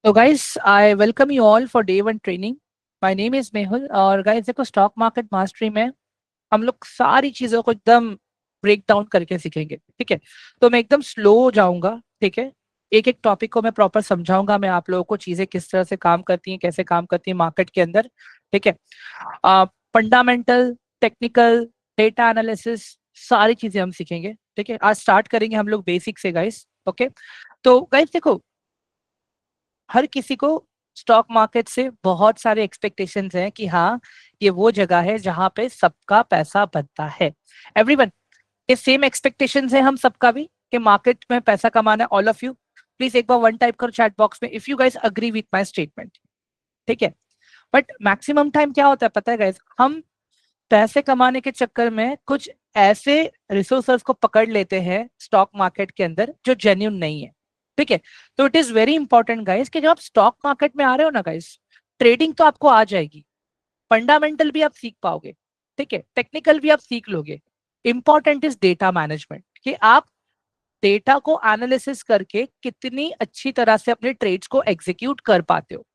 तो guys I welcome you all for day one training. My name is Mehul और guys देखो stock market mastery में हम लोग सारी चीजों को एकदम ब्रेक डाउन करके सीखेंगे। ठीक है, तो मैं एकदम स्लो जाऊंगा। ठीक है, एक एक टॉपिक को मैं प्रॉपर समझाऊंगा। मैं आप लोगों को चीजें किस तरह से काम करती हैं, कैसे काम करती हैं मार्केट के अंदर। ठीक है, फंडामेंटल, टेक्निकल, डेटा एनालिसिस, सारी चीजें हम सीखेंगे। ठीक है, आज स्टार्ट करेंगे हम लोग बेसिक से गाइस। ओके, तो गाइस देखो, हर किसी को स्टॉक मार्केट से बहुत सारे एक्सपेक्टेशंस हैं कि हाँ, ये वो जगह है जहां पे सबका पैसा बनता है। एवरीवन, ये सेम एक्सपेक्टेशंस है हम सबका भी कि मार्केट में पैसा कमाना है। ऑल ऑफ यू प्लीज एक बार वन टाइप करो चैट बॉक्स में if you guys agree with my statement. ठीक है, बट मैक्सिमम टाइम क्या होता है पता है गाइस, हम पैसे कमाने के चक्कर में कुछ ऐसे रिसोर्सेस को पकड़ लेते हैं स्टॉक मार्केट के अंदर जो जेन्युइन नहीं है। ठीक है, तो it is very important guys कि जब आप स्टॉक मार्केट में आ रहे हो ना गाइस, ट्रेडिंग तो आपको आ जाएगी, फंडामेंटल भी आप सीख पाओगे। ठीक है, टेक्निकल भी आप सीख लोगे। इंपॉर्टेंट इज डेटा मैनेजमेंट, कि आप डेटा को एनालिसिस करके कितनी अच्छी तरह से अपने ट्रेड्स को एग्जीक्यूट कर पाते हो।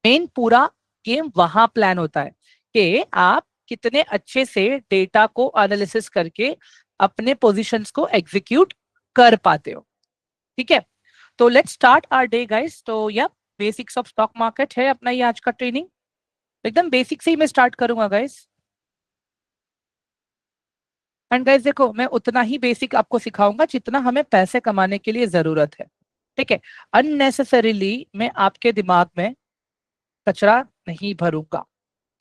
मेन पूरा गेम वहां प्लान होता है कि आप कितने अच्छे से डेटा को एनालिसिस करके अपने पोजीशंस को एग्जीक्यूट कर पाते हो। ठीक है, तो let's start our day guys. तो या बेसिक्स ऑफ स्टॉक मार्केट है अपना ये आज का ट्रेनिंग। एकदम बेसिक से ही मैं स्टार्ट करूंगा गाइस। एंड गाइस देखो, मैं उतना ही बेसिक आपको सिखाऊंगा जितना हमें पैसे कमाने के लिए जरूरत है। ठीक है, अननेसेसरीली मैं आपके दिमाग में कचरा नहीं भरूंगा।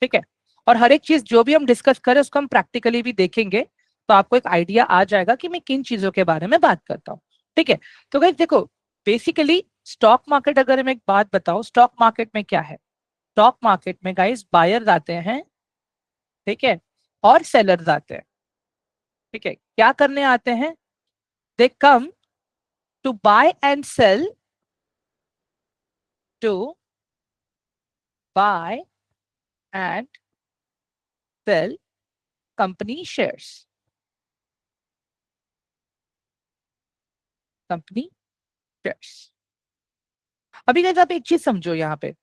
ठीक है, और हर एक चीज जो भी हम डिस्कस करें उसको हम प्रैक्टिकली भी देखेंगे, तो आपको एक आइडिया आ जाएगा कि मैं किन चीजों के बारे में बात करता हूँ। ठीक है, तो गाइस देखो, बेसिकली स्टॉक मार्केट, अगर मैं एक बात बताऊं स्टॉक मार्केट में क्या है। स्टॉक मार्केट में गाइस बायर्स आते हैं, ठीक है, और सेलर्स आते हैं। ठीक है, क्या करने आते हैं? They come to buy and sell, to buy and sell company shares, company shares. अभी गाइस आप एक चीज समझो यहाँ पे,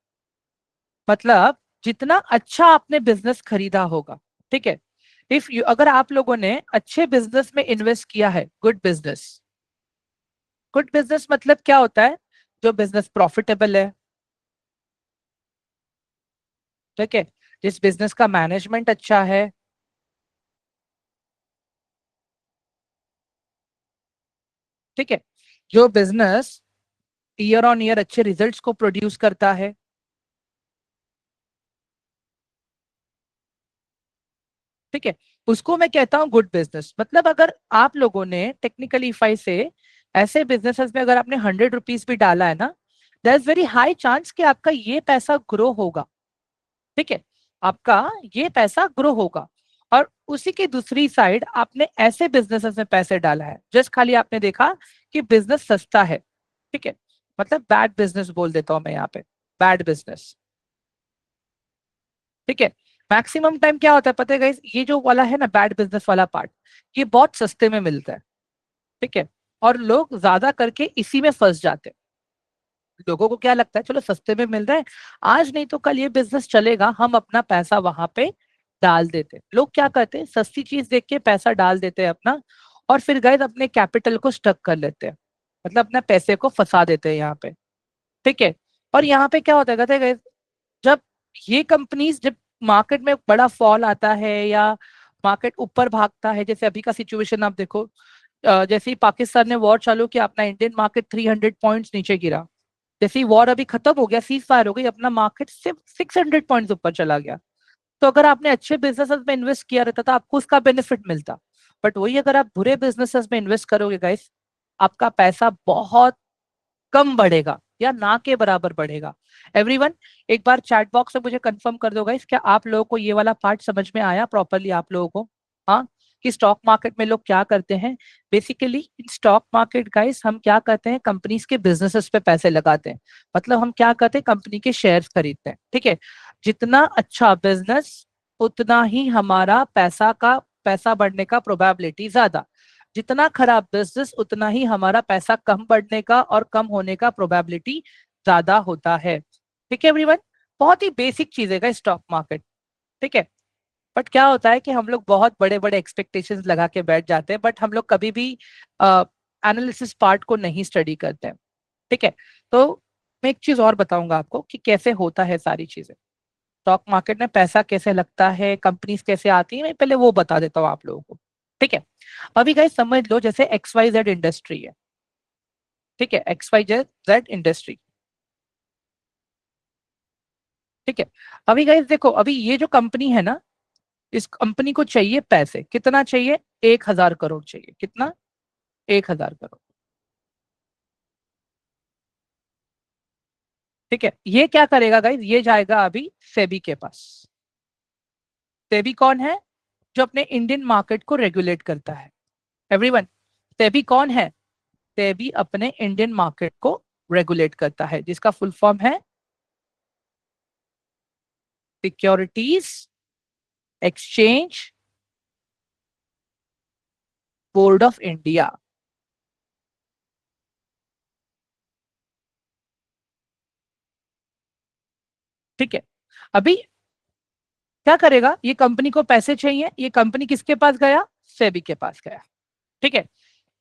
मतलब जितना अच्छा आपने बिजनेस खरीदा होगा, ठीक है, इफ यू, अगर आप लोगों ने अच्छे बिजनेस में इन्वेस्ट किया है, गुड बिजनेस, गुड बिजनेस मतलब क्या होता है? जो बिजनेस प्रॉफिटेबल है, ठीक है, जिस बिजनेस का मैनेजमेंट अच्छा है, ठीक है, जो बिजनेस ईयर ऑन ईयर अच्छे रिजल्ट्स को प्रोड्यूस करता है। ठीक है, उसको मैं कहता हूं गुड बिजनेस। मतलब अगर आप लोगों ने टेक्निकली फाई से ऐसे बिजनेसेस में अगर आपने 100 रुपीज भी डाला है ना, there is very high chance कि आपका ये पैसा ग्रो होगा। ठीक है, आपका ये पैसा ग्रो होगा। और उसी की दूसरी साइड आपने ऐसे बिजनेसेस में पैसे डाला है, जस्ट खाली आपने देखा कि बिजनेस सस्ता है। ठीक है, मतलब बैड बिजनेस बोल देता हूं मैं यहाँ पे, बैड बिजनेस। ठीक है, मैक्सिमम टाइम क्या होता है पता है guys? ये जो वाला है ना बैड बिजनेस वाला पार्ट, ये बहुत सस्ते में मिलता है। ठीक है, और लोग ज्यादा करके इसी में फंस जाते हैं। लोगों को क्या लगता है, चलो सस्ते में मिल रहा है, आज नहीं तो कल ये बिजनेस चलेगा, हम अपना पैसा वहां पे डाल देते हैं। लोग क्या करते हैं, सस्ती चीज देख के पैसा डाल देते हैं अपना, और फिर गाइस अपने कैपिटल को स्टक कर लेते हैं, मतलब अपने पैसे को फंसा देते हैं यहाँ पे। ठीक है, और यहाँ पे क्या होता है कहते हैं, जब ये कंपनीज, जब मार्केट में बड़ा फॉल आता है या मार्केट ऊपर भागता है, जैसे अभी का सिचुएशन आप देखो, जैसे ही पाकिस्तान ने वॉर चालू किया अपना इंडियन मार्केट 300 पॉइंट्स नीचे गिरा। जैसे ही वॉर अभी खत्म हो गया, सीज फायर हो गई, अपना मार्केट सिर्फ 600 पॉइंट्स ऊपर चला गया। तो अगर आपने अच्छे बिजनेसेस में इन्वेस्ट किया रहता था आपको उसका बेनिफिट मिलता। बट वही अगर आप बुरे बिजनेसेस में इन्वेस्ट करोगे गाइस, आपका पैसा बहुत कम बढ़ेगा या ना के बराबर बढ़ेगा। एवरीवन, एक बार चैट बॉक्स में मुझे कंफर्म कर दो गाइस, क्या आप लोगों को ये वाला पार्ट समझ में आया प्रॉपरली आप लोगों को? हाँ, कि स्टॉक मार्केट में लोग क्या करते हैं। Basically in stock market guys हम क्या करते हैं, कंपनीज के बिजनेसेस पे पैसे लगाते हैं। मतलब हम क्या करते हैं, कंपनी के शेयर्स खरीदते हैं। ठीक है, जितना अच्छा बिजनेस उतना ही हमारा पैसा बढ़ने का प्रोबेबिलिटी ज्यादा, जितना खराब बिजनेस उतना ही हमारा पैसा कम बढ़ने का और कम होने का प्रोबेबिलिटी ज्यादा होता है। ठीक है एवरीवन, बहुत ही बेसिक चीज है स्टॉक मार्केट। ठीक है, बट क्या होता है कि हम लोग बहुत बड़े बड़े एक्सपेक्टेशंस लगा के बैठ जाते हैं, बट हम लोग कभी भी एनालिसिस पार्ट को नहीं स्टडी करते हैं। ठीक है, तो मैं एक चीज और बताऊंगा आपको कि कैसे होता है सारी चीजें, स्टॉक मार्केट में पैसा कैसे लगता है, कंपनीज कैसे आती है, मैं पहले वो बता देता हूँ आप लोगों को। ठीक है, अभी गाइस समझ लो जैसे एक्स वाई जेड इंडस्ट्री है। ठीक है, X Y Z Z industry. ठीक है, अभी गाइस देखो, अभी ये जो कंपनी है ना, इस कंपनी को चाहिए पैसे, कितना चाहिए? 1,000 करोड़ चाहिए। कितना? 1,000 करोड़। ठीक है, ये क्या करेगा गाइस, ये जाएगा अभी सेबी के पास। सेबी कौन है? जो अपने इंडियन मार्केट को रेगुलेट करता है। एवरीवन, सेबी कौन है? सेबी अपने इंडियन मार्केट को रेगुलेट करता है, जिसका फुल फॉर्म है securities exchange board of India. ठीक है, अभी क्या करेगा, ये कंपनी को पैसे चाहिए, ये कंपनी किसके पास गया? सेबी के पास गया। ठीक है,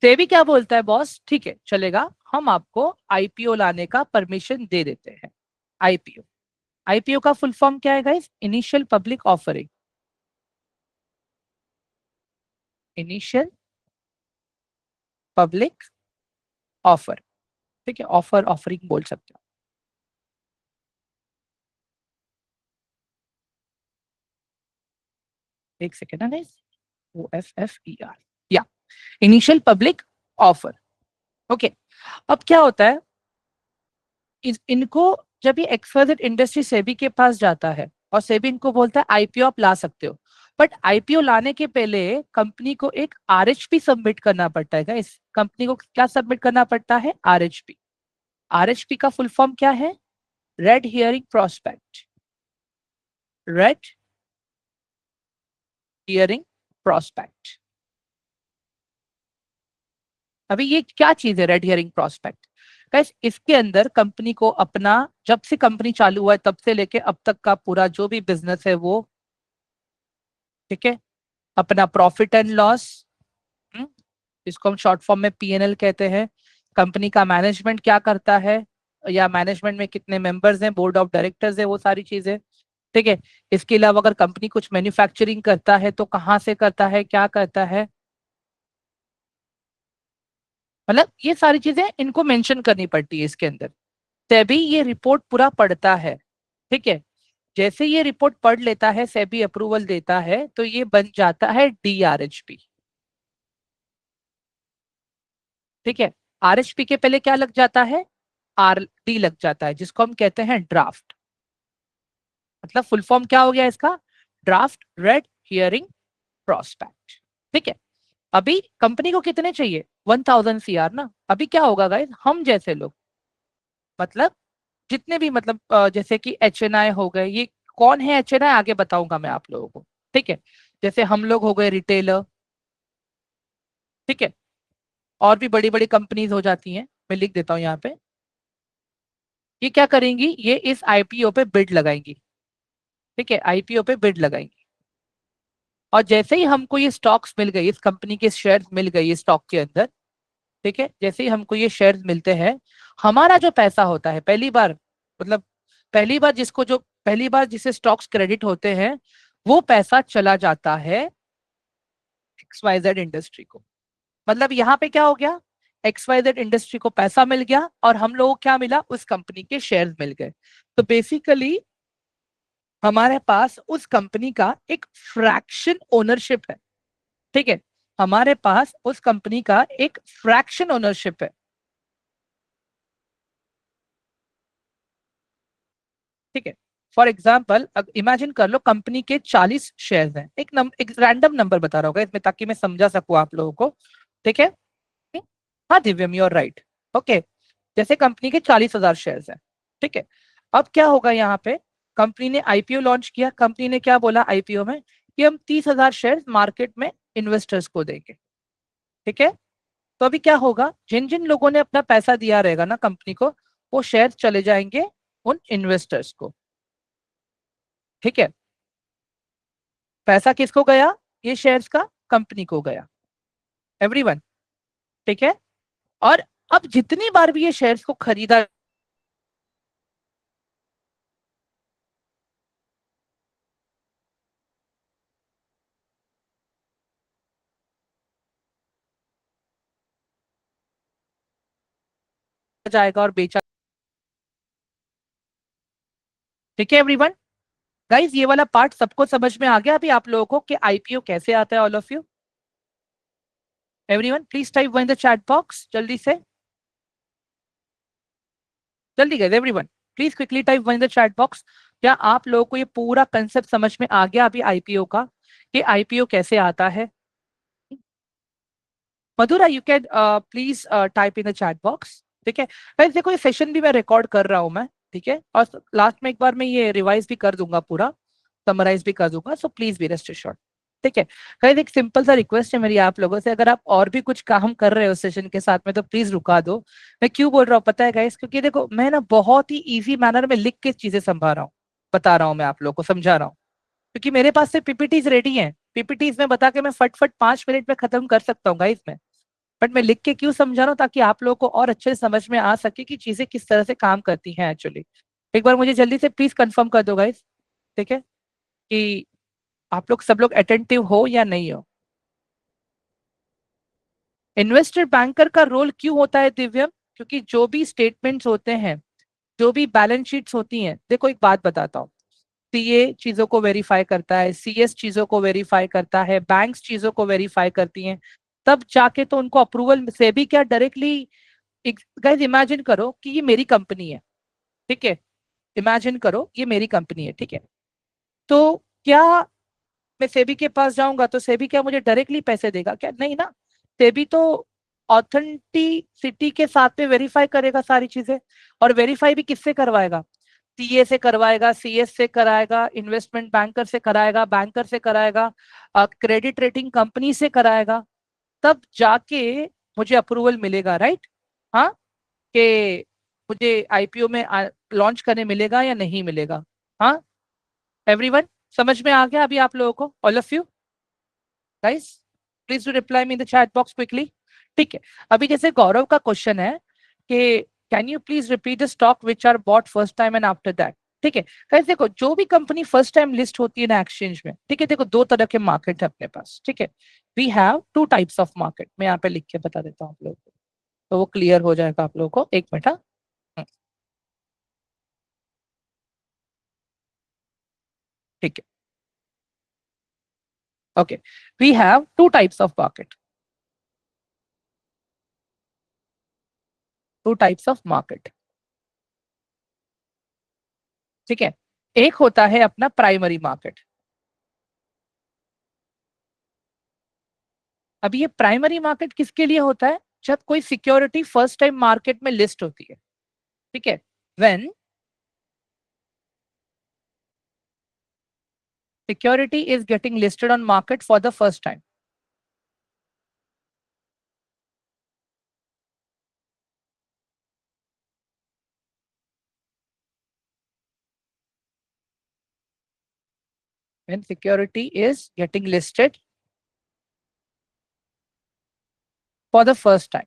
सेबी क्या बोलता है, बॉस ठीक है चलेगा, हम आपको आईपीओ लाने का परमिशन दे देते हैं। आईपीओ, आईपीओ का फुल फॉर्म क्या है guys? Initial public offering. Initial public offer. ठीक है, ऑफर ऑफरिंग बोल सकते हो। एक सेकेंड ना guys, O F F E R, या इनिशियल पब्लिक ऑफर। ओके, अब क्या होता है, इनको जब ये एक्सवाइजेड इंडस्ट्री सेबी के पास जाता है और सेबी इनको बोलता है आईपीओ आप ला सकते हो, बट आईपीओ लाने के पहले कंपनी को एक आरएचपी सबमिट करना पड़ता है। इस कंपनी को क्या सबमिट करना पड़ता है? आरएचपी। आरएचपी का फुल फॉर्म क्या है? Red herring prospect. Red herring prospect. अभी ये क्या चीज है रेड हियरिंग प्रोस्पेक्ट? गाइस इसके अंदर कंपनी को अपना, जब से कंपनी चालू हुआ है तब से लेके अब तक का पूरा जो भी बिजनेस है वो, ठीक है, अपना प्रॉफिट एंड लॉस, इसको हम शॉर्ट फॉर्म में पीएनएल कहते हैं, कंपनी का मैनेजमेंट क्या करता है, या मैनेजमेंट में कितने मेंबर्स हैं, बोर्ड ऑफ डायरेक्टर्स है, वो सारी चीजें। ठीक है, इसके अलावा अगर कंपनी कुछ मैन्युफैक्चरिंग करता है तो कहाँ से करता है, क्या करता है, मतलब ये सारी चीजें इनको मेंशन करनी पड़ती है इसके अंदर, तभी ये रिपोर्ट पूरा पढ़ता है। ठीक है, जैसे ये रिपोर्ट पढ़ लेता है, सेबी अप्रूवल देता है, तो ये बन जाता है डीआरएचपी। ठीक है, आरएचपी के पहले क्या लग जाता है? आरडी लग जाता है, जिसको हम कहते हैं ड्राफ्ट। मतलब फुल फॉर्म क्या हो गया इसका? Draft red herring prospect. ठीक है, अभी कंपनी को कितने चाहिए? 1,000 CR ना। अभी क्या होगा गाइस, हम जैसे लोग, मतलब जितने भी, मतलब जैसे कि एचएनआई हो गए, ये कौन है एचएनआई आगे बताऊंगा मैं आप लोगों को। ठीक है, जैसे हम लोग हो गए रिटेलर। ठीक है, और भी बड़ी बड़ी कंपनीज हो जाती हैं, मैं लिख देता हूँ यहाँ पे। ये क्या करेंगी, ये इस आईपीओ पे बिड लगाएंगी। ठीक है, आईपीओ पे बिड लगाएंगी, और जैसे ही हमको ये स्टॉक्स मिल गई, इस कंपनी के शेयर मिल गई स्टॉक के अंदर, ठीक है, जैसे ही हमको ये शेयर मिलते हैं, हमारा जो पैसा होता है पहली बार, मतलब पहली बार जिसको, जो पहली बार जिसे स्टॉक्स क्रेडिट होते हैं, वो पैसा चला जाता है एक्सवाइजेड इंडस्ट्री को। मतलब यहाँ पे क्या हो गया, एक्सवाइजेड इंडस्ट्री को पैसा मिल गया और हम लोगों को क्या मिला, उस कंपनी के शेयर्स मिल गए। तो बेसिकली हमारे पास उस कंपनी का एक फ्रैक्शन ओनरशिप है। ठीक है, हमारे पास उस कंपनी का एक फ्रैक्शन ओनरशिप है। ठीक है, फॉर एग्जाम्पल इमेजिन कर लो कंपनी के 40 शेयर्स हैं, एक रैंडम नंबर बता रहा होगा इसमें ताकि मैं समझा सकूं आप लोगों को। ठीक है, हाँ दिव्यम यू आर राइट। ओके, जैसे कंपनी के 40,000 शेयर्स हैं। ठीक है, अब क्या होगा यहाँ पे, कंपनी ने आईपीओ लॉन्च किया, कंपनी ने क्या बोला आईपीओ में कि हम 30,000 शेयर्स मार्केट में इन्वेस्टर्स को देंगे। ठीक है, तो अभी क्या होगा, जिन जिन लोगों ने अपना पैसा दिया रहेगा ना कंपनी को, वो शेयर चले जाएंगे उन इन्वेस्टर्स को। ठीक है, पैसा किसको गया? ये शेयर्स का कंपनी को गया। एवरीवन, ठीक है। और अब जितनी बार भी ये शेयर्स को खरीदा जाएगा और बेचा, ठीक है एवरीवन। गाइस ये वाला पार्ट सबको समझ में आ गया अभी आप लोगों को कि आईपीओ कैसे आता है? All of you, everyone please type one in the chat box, जल्दी से, जल्दी guys, everyone please quickly type one in the chat box. क्या आप लोगों को ये पूरा कंसेप्ट समझ में आ गया अभी आईपीओ का, कि आईपीओ कैसे आता है? Madhura you can please type in the chat box. ठीक है गाइस, देखो ये सेशन भी मैं रिकॉर्ड कर रहा हूं मैं, ठीक है, और लास्ट में एक बार मैं ये रिवाइज भी कर दूंगा, पूरा समराइज भी कर दूंगा, so please be rest assured. ठीक है गाइस, एक सिंपल सा रिक्वेस्ट है मेरी आप लोगों से, अगर आप और भी कुछ काम कर रहे हो सेशन के साथ में तो प्लीज रुका दो। मैं क्यों बोल रहा हूँ पता है गाइस? क्योंकि देखो मैं ना बहुत ही इजी मैनर में लिख के चीजें समझा रहा हूँ, बता रहा हूँ, मैं आप लोगों को समझा रहा हूँ, क्योंकि मेरे पास से पीपीटीज रेडी हैं। पीपीटीज में बता के मैं फट फट 5 मिनट में खत्म कर सकता हूँ गाइस मैं, बट मैं लिख के क्यों समझा रहा हूँ? ताकि आप लोगों को और अच्छे से समझ में आ सके कि चीजें किस तरह से काम करती हैं एक्चुअली। एक बार मुझे जल्दी से प्लीज कंफर्म कर दो गाइस, ठीक है, कि आप लोग सब लोग अटेंटिव हो या नहीं हो। इन्वेस्टर बैंकर का रोल क्यों होता है दिव्यम? क्योंकि जो भी स्टेटमेंट्स होते हैं, जो भी बैलेंस शीट्स होती हैं, देखो एक बात बताता हूँ, सीए चीजों को वेरीफाई करता है, सीएस चीजों को वेरीफाई करता है, बैंक्स चीजों को वेरीफाई करती हैं, तब जाके तो उनको अप्रूवल से भी क्या डायरेक्टली। गाइस इमेजिन करो कि ये मेरी कंपनी है, ठीक है, इमेजिन करो ये मेरी कंपनी है, ठीक है, तो क्या मैं सेबी के पास जाऊंगा तो सेबी क्या मुझे डायरेक्टली पैसे देगा? क्या नहीं ना। सेबी तो ऑथेंटिसिटी के साथ में वेरीफाई करेगा सारी चीजें, और वेरीफाई भी किससे करवाएगा? सीए से करवाएगा, सीएस से कराएगा, इन्वेस्टमेंट बैंकर से कराएगा, बैंकर से कराएगा, क्रेडिट रेटिंग कंपनी से कराएगा, तब जाके मुझे अप्रूवल मिलेगा, राइट? हाँ, कि मुझे आईपीओ में लॉन्च करने मिलेगा या नहीं मिलेगा। हाँ एवरीवन, समझ में आ गया अभी आप लोगों को? All of you guys please do reply me in the chat box quickly. ठीक है, अभी जैसे गौरव का क्वेश्चन है कि can you please repeat the stock which are bought first time and after that. ठीक है गाइस, देखो जो भी कंपनी फर्स्ट टाइम लिस्ट होती है ना एक्सचेंज में, ठीक है, देखो दो तरह के मार्केट है अपने पास, ठीक है, we have two types of market. मैं यहाँ पे लिख के बता देता हूँ आप लोगों को, तो वो क्लियर हो जाएगा आप लोगों को, एक मिनट। हाँ, ठीक है, okay, we have two types of market, two types of market, ठीक है। एक होता है अपना प्राइमरी मार्केट। अब ये प्राइमरी मार्केट किसके लिए होता है? जब कोई सिक्योरिटी फर्स्ट टाइम मार्केट में लिस्ट होती है, ठीक है, when security is getting listed on market for the first time. When security is getting listed for the first time,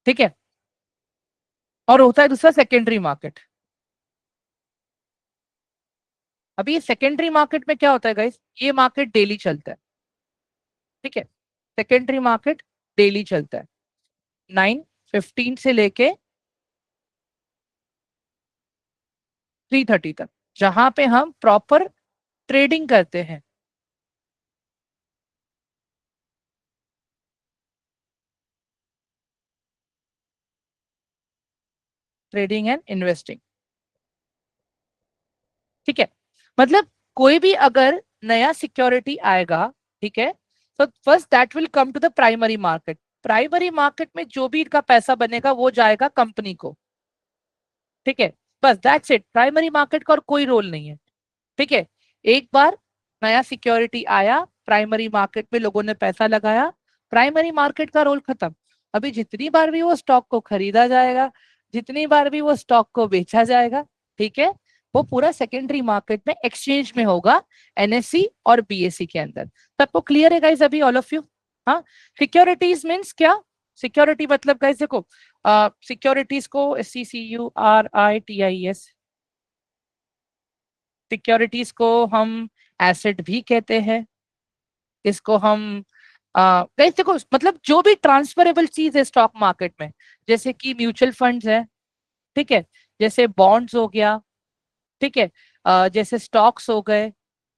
ठीक है, और होता है दूसरा सेकेंडरी मार्केट। अभी सेकेंडरी मार्केट में क्या होता है गाइस? ये मार्केट डेली चलता है, ठीक है, सेकेंडरी मार्केट डेली चलता है 9:15 से लेके 3:30 तक, जहां पे हम प्रॉपर ट्रेडिंग करते हैं, ट्रेडिंग एंड इन्वेस्टिंग, ठीक है। मतलब कोई भी अगर नया सिक्योरिटी आएगा, ठीक है, तो first that will come to the primary market. Primary market में जो भी इनका पैसा बनेगा वो जाएगा कंपनी को, ठीक है, बस दैट्स इट। प्राइमरी मार्केट का और कोई रोल नहीं है, ठीक है। एक बार नया सिक्योरिटी आया, प्राइमरी मार्केट में लोगों ने पैसा लगाया, प्राइमरी मार्केट का रोल खत्म। अभी जितनी बार भी वो स्टॉक को खरीदा जाएगा, जितनी बार भी वो स्टॉक को बेचा जाएगा, ठीक है, वो पूरा सेकेंडरी मार्केट में एक्सचेंज में होगा, एनएससी और बीएससी के अंदर। सबको क्लियर है गाइस अभी ऑल ऑफ यू? हाँ, सिक्योरिटीज मीन्स क्या? सिक्योरिटी मतलब गाइस देखो, सिक्योरिटीज को SECURITIES, सिक्योरिटीज को हम एसेट भी कहते हैं। इसको हम गाइस देखो, मतलब जो भी ट्रांसफरेबल चीज है स्टॉक मार्केट में, जैसे कि म्यूचुअल फंड्स है, ठीक है, जैसे बॉन्ड्स हो गया, ठीक है, जैसे स्टॉक्स हो गए,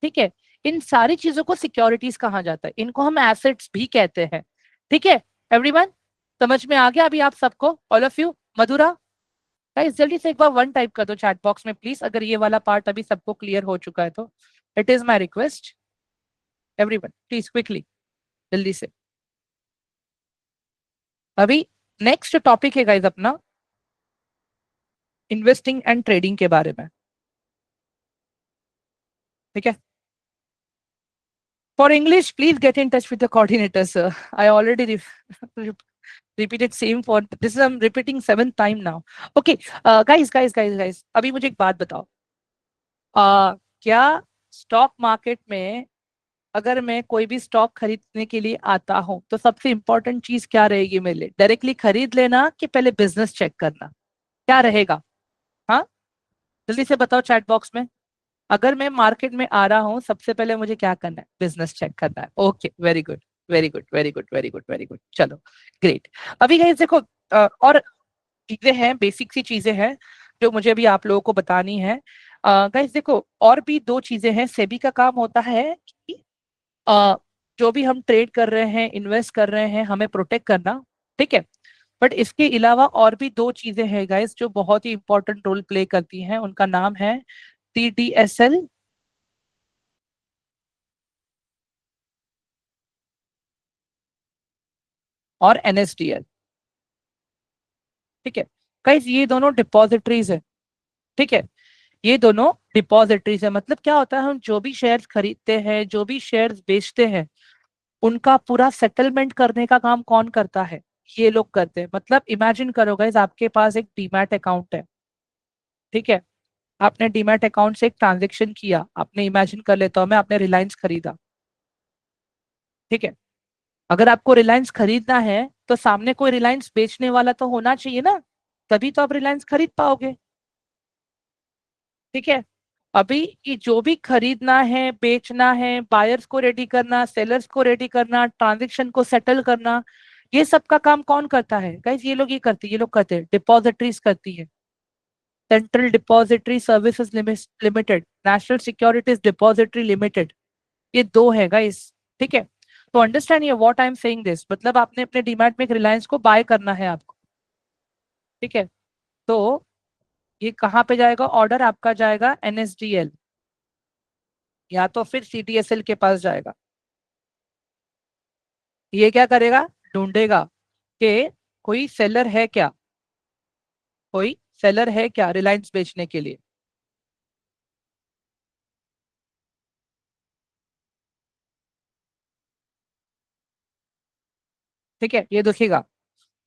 ठीक है, इन सारी चीजों को सिक्योरिटीज कहा जाता है, इनको हम एसेट्स भी कहते हैं। ठीक है एवरीवन, समझ में आ गया अभी आप सबको, all of you? Mathura guys जल्दी से एक बार वन टाइप कर दो चैट बॉक्स में प्लीज, अगर ये वाला पार्ट अभी सबको क्लियर हो चुका है तो। It is my request, everyone please quickly, जल्दी से। अभी नेक्स्ट टॉपिक है गाइस अपना इन्वेस्टिंग एंड ट्रेडिंग के बारे में, ठीक है। For English please get in touch with the coordinator sir, I already repeated same for this is I'm repeating seventh time now. Okay, guys, अभी मुझे एक बात बताओ, क्या स्टॉक मार्केट में अगर मैं कोई भी स्टॉक खरीदने के लिए आता हूं तो सबसे इंपॉर्टेंट चीज क्या रहेगी मेरे लिए? डायरेक्टली खरीद लेना कि पहले बिजनेस चेक करना? क्या रहेगा? हाँ, जल्दी से बताओ चैट बॉक्स में। अगर मैं मार्केट में आ रहा हूँ सबसे पहले मुझे क्या करना है? बिजनेस चेक करना है। Okay, very good, very good, very good, very good, very good, चलो ग्रेट। अभी गाइस देखो, और चीजें हैं, बेसिक सी चीजें हैं जो मुझे अभी आप लोगों को बतानी है। गाइस देखो, और भी दो चीजें हैं। सेबी का काम होता है कि जो भी हम ट्रेड कर रहे हैं, इन्वेस्ट कर रहे हैं, हमें प्रोटेक्ट करना, ठीक है। बट इसके अलावा और भी दो चीजें हैं गाइस जो बहुत ही इंपॉर्टेंट रोल प्ले करती हैं, उनका नाम है TDSL और NSDL, ठीक है। गाइस ये दोनों डिपॉजिटरीज है, ठीक है, ये दोनों डिपॉजिटरीज है। मतलब क्या होता है, हम जो भी शेयर्स खरीदते हैं, जो भी शेयर्स बेचते हैं, उनका पूरा सेटलमेंट करने का काम कौन करता है? ये लोग करते हैं। मतलब इमेजिन करो गाइस, आपके पास एक डीमैट अकाउंट है, ठीक है, आपने डीमैट अकाउंट से एक ट्रांजेक्शन किया, आपने इमेजिन कर लेता हूं मैं, आपने रिलायंस खरीदा, ठीक है। अगर आपको रिलायंस खरीदना है तो सामने कोई रिलायंस बेचने वाला तो होना चाहिए ना, तभी तो आप रिलायंस खरीद पाओगे, ठीक है। अभी ये जो भी खरीदना है, बेचना है, बायर्स को रेडी करना, सेलर्स को रेडी करना, ट्रांजेक्शन को सेटल करना, ये सब का काम कौन करता है गाइस? ये लोग, ये करती, ये लोग करते हैं, डिपॉजिटरीज करती है। Central depository services limited, national securities depository limited, ये दो है गाइस, ठीक है। तो अंडरस्टैंड ये what I am saying this, मतलब आपने अपने डीमैट में एक रिलायंस को बाय करना है आपको, ठीक है। तो ये कहाँ पे जाएगा? ऑर्डर आपका जाएगा NSDL या तो फिर CDSL के पास जाएगा। ये क्या करेगा? ढूंढेगा कि कोई सेलर है क्या, कोई सेलर है क्या रिलायंस बेचने के लिए, ठीक है। ये देखिएगा,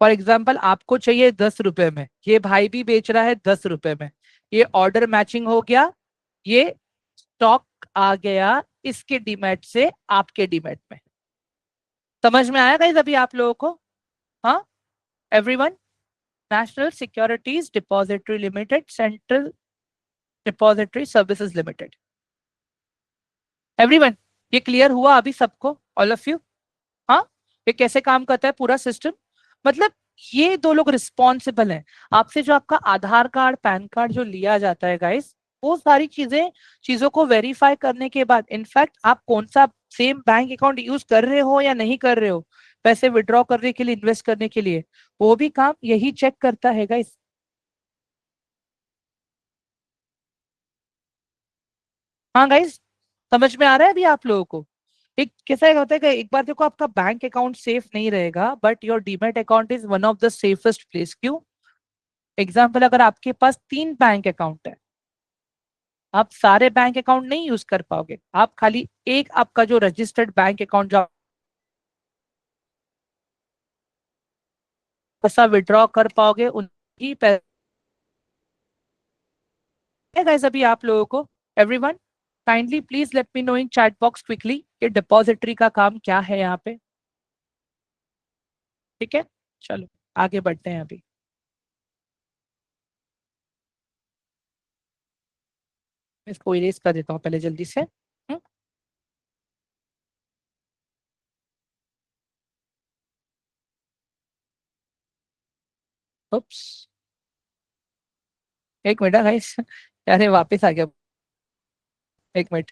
फॉर एग्जाम्पल आपको चाहिए 10 रुपए में, ये भाई भी बेच रहा है 10 रुपए में, ये ऑर्डर मैचिंग हो गया, ये स्टॉक आ गया इसके डीमैट से आपके डीमैट में। समझ में आया गाइस अभी आप लोगों को? हाँ everyone, national securities depository limited, central depository services limited, everyone, ये क्लियर हुआ अभी सबको, ऑल ऑफ यू? हाँ, ये कैसे काम करता है पूरा सिस्टम? मतलब ये दो लोग रिस्पॉन्सिबल हैं, आपसे जो आपका आधार कार्ड, पैन कार्ड जो लिया जाता है गाइस, वो सारी चीजें, चीजों को वेरीफाई करने के बाद, इनफैक्ट आप कौन सा सेम बैंक अकाउंट यूज कर रहे हो या नहीं कर रहे हो, पैसे विड्रॉ करने के लिए, इन्वेस्ट करने के लिए, वो भी काम यही चेक करता है गाइस। हाँ गाइस, समझ में आ रहा है अभी आप लोगों को? एक कैसा होता है कि एक बार देखो, आपका बैंक अकाउंट सेफ नहीं रहेगा, but your demat account is one of the safest place. क्यों? एग्जाम्पल, अगर आपके पास 3 बैंक अकाउंट है, आप सारे बैंक अकाउंट नहीं यूज कर पाओगे, आप खाली एक आपका जो रजिस्टर्ड बैंक अकाउंट जो पैसा विड्रॉ कर पाओगे उनकी पैसे गाइस अभी आप लोगों को। Everyone kindly please let me know in chat box quickly कि डिपॉजिटरी का काम क्या है यहाँ पे। ठीक है, चलो आगे बढ़ते हैं अभी। मैं इसको इरेज कर देता हूँ पहले जल्दी से। उप्स, एक मिनट गाइस अरे वापस आ गया, एक मिनट।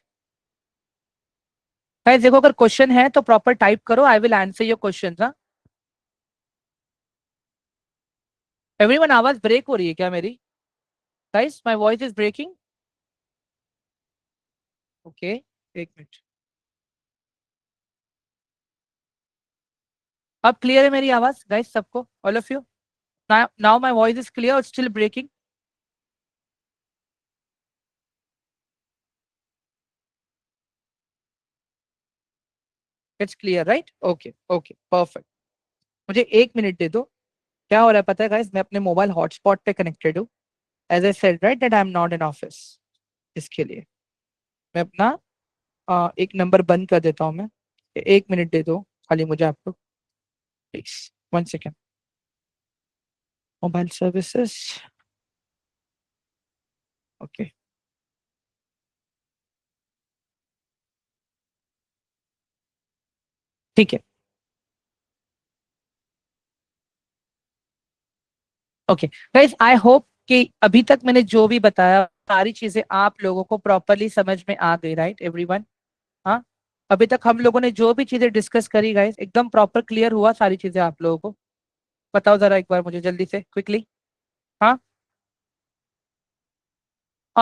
गाइस देखो अगर क्वेश्चन है तो प्रॉपर टाइप करो, I will answer your question. हाँ एवरीवन, आवाज ब्रेक हो रही है क्या मेरी? Guys my voice is breaking. Okay, एक मिनट। अब क्लियर है मेरी आवाज गाइस सबको, all of you? Now my voice is clear और still breaking? It's clear right? Okay okay perfect. मुझे एक मिनट दे दो। क्या हो रहा है पता है गाइस, मैं अपने मोबाइल हॉटस्पॉट पे कनेक्टेड हूँ। As I said right that I am not in office. इसके लिए मैं अपना एक नंबर बंद कर देता हूँ मैं। एक मिनट दे दो खाली मुझे आप लोग, please, 1 second. Mobile services, okay ठीक है। ओके गाइस आई होप कि अभी तक मैंने जो भी बताया सारी चीजें आप लोगों को प्रॉपरली समझ में आ गई, राइट एवरीवन? हाँ, अभी तक हम लोगों ने जो भी चीजें डिस्कस करी गाइस एकदम प्रॉपर क्लियर हुआ सारी चीजें आप लोगों को? बताओ जरा एक बार मुझे जल्दी से क्विकली। हाँ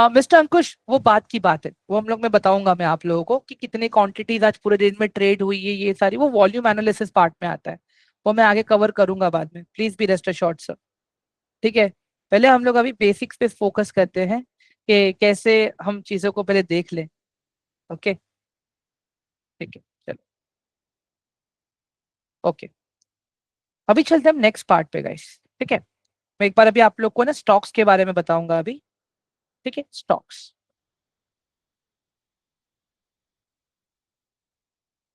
मिस्टर अंकुश, वो बात की बात है, वो हम लोग मैं बताऊंगा मैं आप लोगों को कि कितनी क्वांटिटीज आज पूरे दिन में ट्रेड हुई है, ये सारी वो वॉल्यूम एनालिसिस पार्ट में आता है। वो मैं आगे कवर करूंगा बाद में, please be rest assured sir. ठीक है, पहले हम लोग अभी बेसिक्स पे फोकस करते हैं कि कैसे हम चीजों को पहले देख लें। ओके ठीक है, चलो ओके। अभी चलते हैं हम नेक्स्ट पार्ट पे गाइस। ठीक है, मैं एक बार अभी आप लोग को ना स्टॉक्स के बारे में बताऊंगा अभी। ठीक है, स्टॉक्स।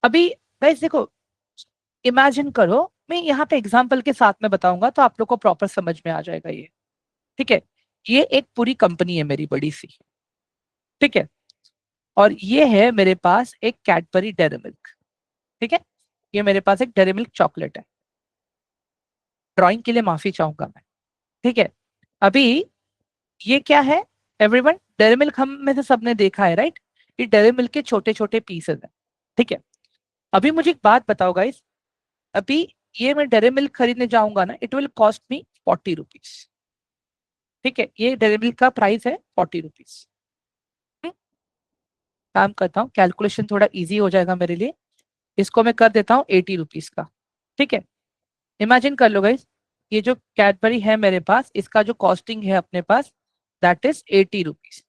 अभी गाइस देखो, इमेजिन करो, मैं यहाँ पे एग्जांपल के साथ में बताऊंगा तो आप लोग को प्रॉपर समझ में आ जाएगा ये। ठीक है, ये एक पूरी कंपनी है मेरी बड़ी सी। ठीक है, और ये है मेरे पास एक कैडबरी डेयरी मिल्क। ठीक है, ये मेरे पास एक डेयरी मिल्क चॉकलेट है। ड्राइंग के लिए माफी चाहूंगा मैं। ठीक है, अभी ये क्या है एवरीवन? डेयरी मिल्क हम में से सबने देखा है राइट? ये डेयरी मिल्क के छोटे छोटे पीसेस हैं। ठीक है, अभी मुझे एक बात बताओ गाइस, अभी ये मैं डेयरी मिल्क खरीदने जाऊंगा ना, it will cost me 40 rupees. ठीक है, ये डेयरी मिल्क का प्राइस है 40 रुपीज। काम करता हूँ, कैलकुलेशन थोड़ा इजी हो जाएगा मेरे लिए। इसको मैं कर देता हूँ 80 रुपीज का। ठीक है, इमेजिन कर लो गाइस, ये जो कैडबरी है मेरे पास, इसका जो कॉस्टिंग है अपने पास, दैट इज 80 रुपीज।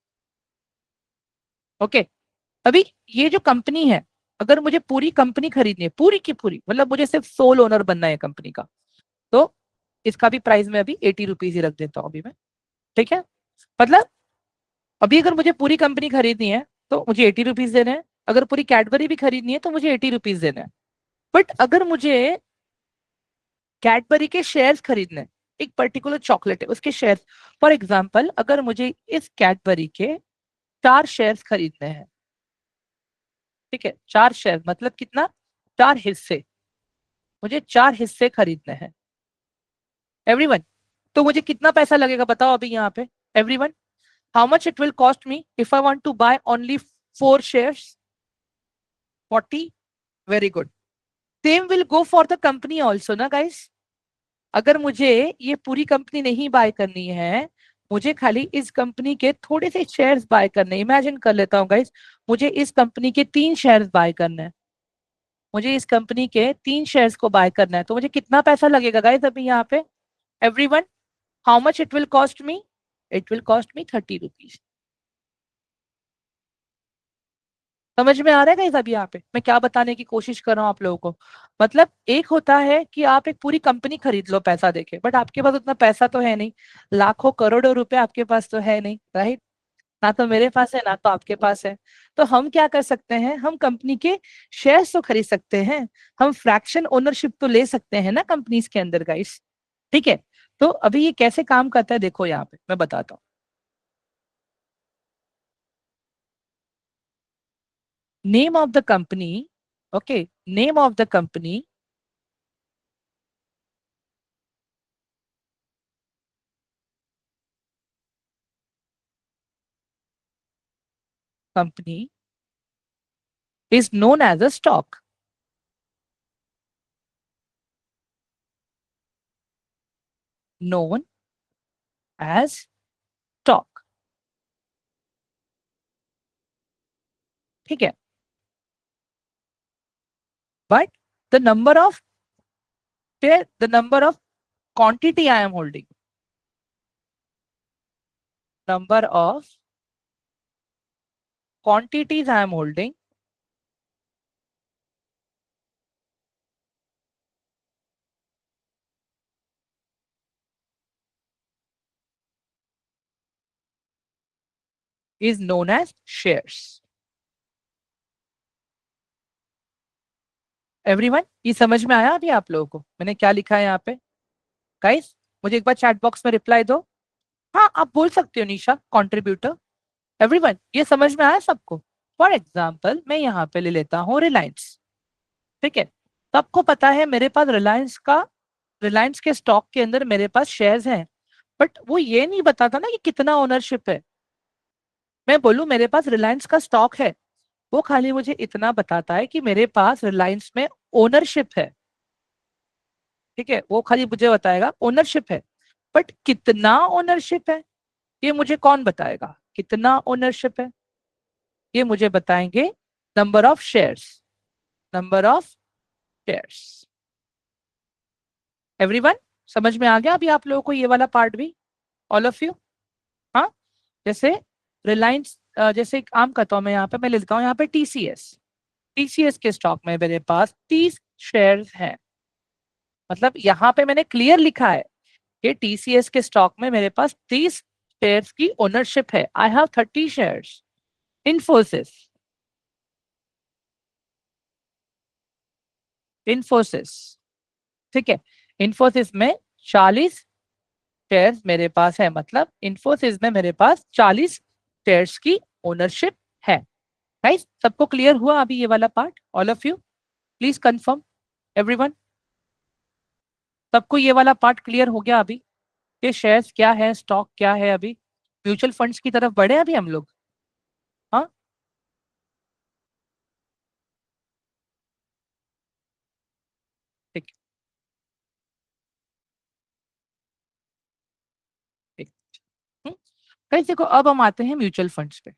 ओके, अभी ये जो कंपनी है, अगर मुझे पूरी कंपनी खरीदनी है, पूरी की पूरी, मतलब मुझे सिर्फ सोल ओनर बनना है कंपनी का, तो इसका भी प्राइस मैं अभी 80 रुपीज ही रख देता हूँ अभी मैं। ठीक है, मतलब अभी अगर मुझे पूरी कंपनी खरीदनी है तो मुझे 80 रुपीज देने हैं, अगर पूरी कैडबरी भी खरीदनी है तो मुझे 80 रुपीज देने हैं। बट अगर मुझे कैडबरी के शेयर्स खरीदने हैं, एक पर्टिकुलर चॉकलेट है उसके शेयर्स, फॉर एग्जाम्पल अगर मुझे इस कैडबरी के 4 शेयर्स खरीदने हैं। ठीक है, 4 शेयर मतलब कितना? 4 हिस्से, मुझे 4 हिस्से खरीदने हैं एवरीवन। तो मुझे कितना पैसा लगेगा बताओ अभी यहाँ पे everyone? How much it will cost me if I want to buy only 4 shares? 40। Very good. Same will go for the company also ना गाइस? अगर मुझे ये पूरी कंपनी नहीं बाय करनी है, मुझे खाली इस कंपनी के थोड़े से शेयर्स बाय करने, इमेजिन कर लेता हूँ गाइस, मुझे इस कंपनी के 3 शेयर्स बाय करने हैं, मुझे इस कंपनी के 3 शेयर्स को बाय करना है, तो मुझे कितना पैसा लगेगा गाइस अभी यहाँ पे everyone? How much it will cost me? It will cost me 30 rupees. समझ में आ रहा है गाइस अभी यहाँ पे मैं क्या बताने की कोशिश कर रहा हूँ आप लोगों को? मतलब एक होता है कि आप एक पूरी कंपनी खरीद लो पैसा देके, बट आपके पास उतना पैसा तो है नहीं, लाखों करोड़ों रुपए आपके पास तो है नहीं, राइट? ना तो मेरे पास है ना तो आपके पास है। तो हम क्या कर सकते हैं, हम कंपनी के शेयर्स तो खरीद सकते हैं, हम फ्रैक्शन ओनरशिप तो ले सकते हैं ना कंपनीज के अंदर गाइस। ठीक है, तो अभी ये कैसे काम करता है देखो यहाँ पे मैं बताता हूँ। Name of the company, okay, name of the company, company is known as a stock, known as stock। ठीक है, but the number of share, the number of quantity I am holding, number of quantities I am holding is known as shares। Everyone ये समझ में आया अभी आप लोगों को मैंने क्या लिखा है यहाँ पे? गाइस मुझे एक बार चैट बॉक्स में रिप्लाई दो। हाँ आप बोल सकते हो निशा कंट्रीब्यूटर। एवरीवन ये समझ में आया सबको? फॉर एग्जाम्पल मैं यहाँ पे ले लेता हूँ रिलायंस। ठीक है, सबको पता है मेरे पास रिलायंस का, रिलायंस के स्टॉक के अंदर मेरे पास शेयर्स हैं, बट वो ये नहीं बताता ना कि कितना ओनरशिप है। मैं बोलूं मेरे पास रिलायंस का स्टॉक है, वो खाली मुझे इतना बताता है कि मेरे पास रिलायंस में ओनरशिप है। ठीक है, वो खाली मुझे बताएगा ओनरशिप है, बट कितना ओनरशिप है ये मुझे कौन बताएगा? कितना ओनरशिप है ये मुझे बताएंगे number of shares, number of shares. Everyone समझ में आ गया अभी आप लोगों को ये वाला पार्ट भी? All of you? हाँ, जैसे रिलायंस, जैसे एक काम करता हूँ मैं यहाँ पे, मैं लिखता हूँ यहाँ पे टीसीएस। टीसीएस के स्टॉक में मेरे पास 30 शेयर्स हैं। मतलब यहाँ पे मैंने क्लियर लिखा है कि टीसीएस के स्टॉक में मेरे पास 30 शेयर्स की ओनरशिप है। I have 30 shares. Infosys, Infosys, ठीक है, इन्फोसिस में 40 शेयर्स मेरे पास है, मतलब इन्फोसिस में मेरे पास 40 शेयर्स की ओनरशिप है। गाइस सबको क्लियर हुआ अभी ये वाला part? All of you please confirm, everyone सबको ये वाला पार्ट क्लियर हो गया अभी कि शेयर्स क्या है, स्टॉक क्या है? अभी म्यूचुअल फंड्स की तरफ बढ़े अभी हम लोग। हाँ ठीक, ठीक। गाइस देखो अब हम आते हैं म्यूचुअल फंड्स पे।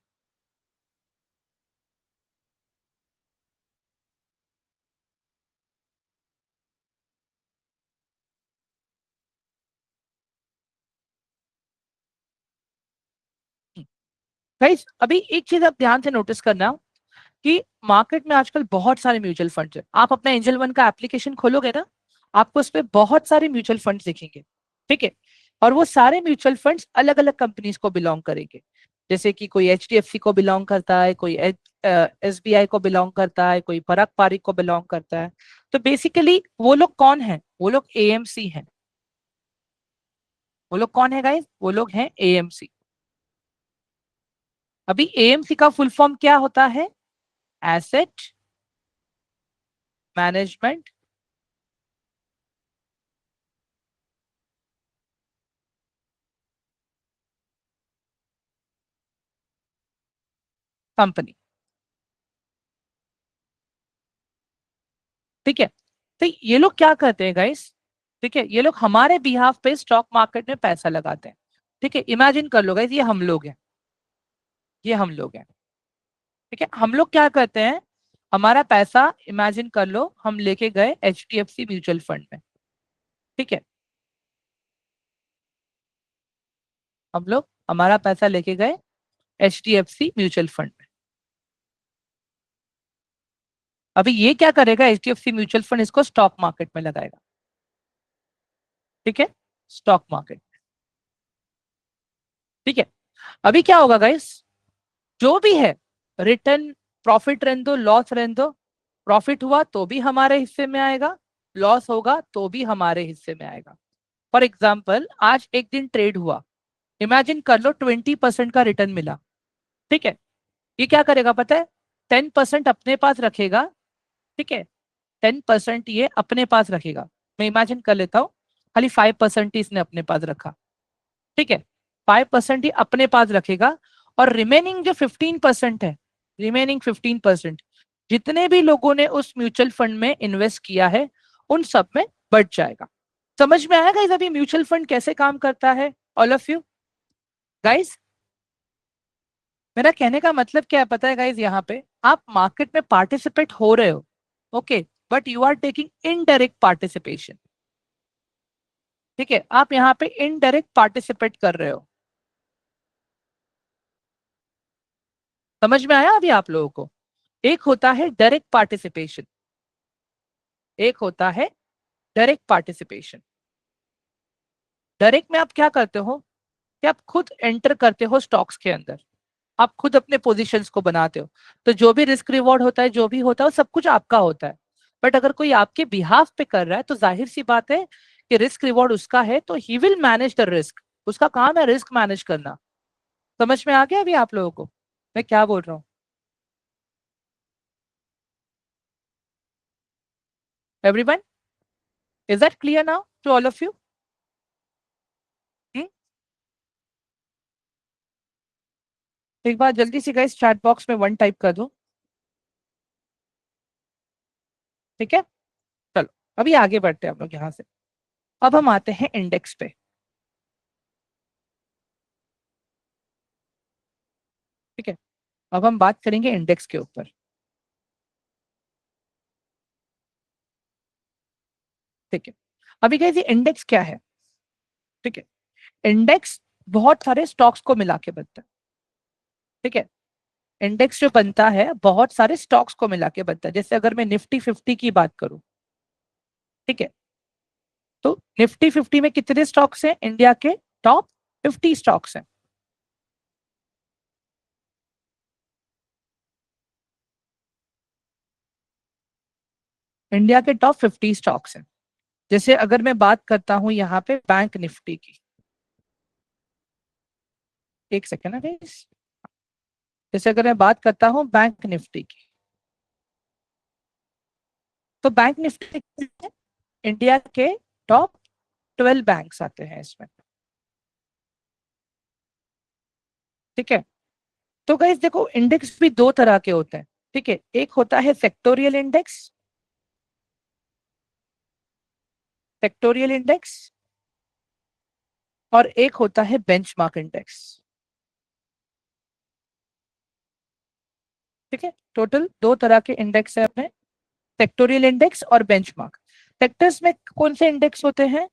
गाइस अभी एक चीज आप ध्यान से नोटिस करना कि मार्केट में आजकल बहुत सारे म्यूचुअल फंड्स है। आप अपना एंजल वन का एप्लीकेशन खोलोगे ना, आपको उस पर बहुत सारे म्यूचुअल फंड्स दिखेंगे। ठीक है, और वो सारे म्यूचुअल फंड्स अलग अलग कंपनीज को बिलोंग करेंगे। जैसे कि कोई एचडीएफसी को बिलोंग करता है, कोई एसबीआई को बिलोंग करता है, कोई परक पारिक को बिलोंग करता है। तो बेसिकली वो लोग कौन है? वो लोग एएमसी हैं। वो लोग कौन है गाइस? वो लोग हैं एएमसी। अभी एएमसी का फुल फॉर्म क्या होता है? Asset management company. ठीक है, तो ये लोग क्या करते हैं गाइस? ठीक है, ये लोग हमारे बिहाफ पे स्टॉक मार्केट में पैसा लगाते हैं। ठीक है, इमेजिन कर लो गाइस ये हम लोग हैं, ये हम लोग हैं। ठीक है, हम लोग क्या करते हैं, हमारा पैसा इमेजिन कर लो हम लेके गए एचडीएफसी म्यूचुअल फंड में। ठीक है, हम लोग हमारा पैसा लेके गए एचडीएफसी म्यूचुअल फंड में। अभी ये क्या करेगा, HDFC म्यूचुअल फंड इसको स्टॉक मार्केट में लगाएगा, ठीक है, स्टॉक मार्केट, ठीक है। अभी क्या होगा गाइस, जो भी है रिटर्न, प्रॉफिट रहने दो, लॉस रहने दो, प्रॉफिट हुआ तो भी हमारे हिस्से में आएगा, लॉस होगा तो भी हमारे हिस्से में आएगा। फॉर एग्जाम्पल आज एक दिन ट्रेड हुआ, इमेजिन कर लो 20% का रिटर्न मिला, ठीक है। ये क्या करेगा पता है, 10% अपने पास रखेगा, ठीक है, 10% ये अपने पास रखेगा। मैं इमेजिन कर लेता हूँ, खाली 5% ही इसने अपने पास रखा, ठीक है, 5% ही अपने पास रखेगा, और रिमेनिंग जो 15% है, रिमेनिंग 15% जितने भी लोगों ने उस म्यूचुअल फंड में इन्वेस्ट किया है उन सब में बढ़ जाएगा। समझ में आया गाइस अभी म्यूचुअल फंड कैसे काम करता है, ऑल ऑफ यू गाइस? मेरा कहने का मतलब क्या है पता है गाइस, यहाँ पे आप मार्केट में पार्टिसिपेट हो रहे हो, okay, but you are taking indirect participation, ठीक है, आप यहाँ पे इनडायरेक्ट पार्टिसिपेट कर रहे हो। समझ में आया अभी आप लोगों को? एक होता है डायरेक्ट पार्टिसिपेशन, एक होता है डायरेक्ट पार्टिसिपेशन। डायरेक्ट में आप क्या करते हो कि आप खुद एंटर करते हो स्टॉक्स के अंदर, आप खुद अपने पोजीशंस को बनाते हो, तो जो भी रिस्क रिवॉर्ड होता है, जो भी होता है, वो सब कुछ आपका होता है। बट अगर कोई आपके बिहाफ पे कर रहा है तो जाहिर सी बात है कि रिस्क रिवॉर्ड उसका है, तो he will manage the risk, उसका काम है रिस्क मैनेज करना। समझ में आ गया अभी आप लोगों को मैं क्या बोल रहा हूँ? Everyone, is that clear now to all of you? एक बार जल्दी से गाइस चैट बॉक्स में 1 टाइप कर दो, ठीक है। चलो अभी आगे बढ़ते हैं हम लोग यहाँ से। अब हम आते हैं इंडेक्स पे, ठीक है। अब हम बात करेंगे इंडेक्स के ऊपर, ठीक है। अभी गाइस ये इंडेक्स क्या है, ठीक है। इंडेक्स बहुत सारे स्टॉक्स को मिला के बनता है, ठीक है। इंडेक्स जो बनता है बहुत सारे स्टॉक्स को मिला के बनता है। जैसे अगर मैं निफ्टी 50 की बात करूं, ठीक है, तो निफ्टी 50 में कितने स्टॉक्स हैं, इंडिया के टॉप 50 स्टॉक्स हैं, इंडिया के टॉप 50 स्टॉक्स हैं। जैसे अगर मैं बात करता हूं यहाँ पे बैंक निफ्टी की, एक सेकेंड ना guys। जैसे अगर मैं बात करता हूँ बैंक निफ्टी की, तो बैंक निफ्टी इंडिया के टॉप 12 बैंक्स आते हैं इसमें, ठीक है। तो गाइस देखो इंडेक्स भी 2 तरह के होते हैं, ठीक है। एक होता है सेक्टोरियल इंडेक्स, सेक्टोरियल इंडेक्स, और एक होता है बेंचमार्क इंडेक्स, ठीक है। टोटल 2 तरह के इंडेक्स है अपने, सेक्टोरियल इंडेक्स और बेंचमार्क। सेक्टर्स में कौन से इंडेक्स होते हैं,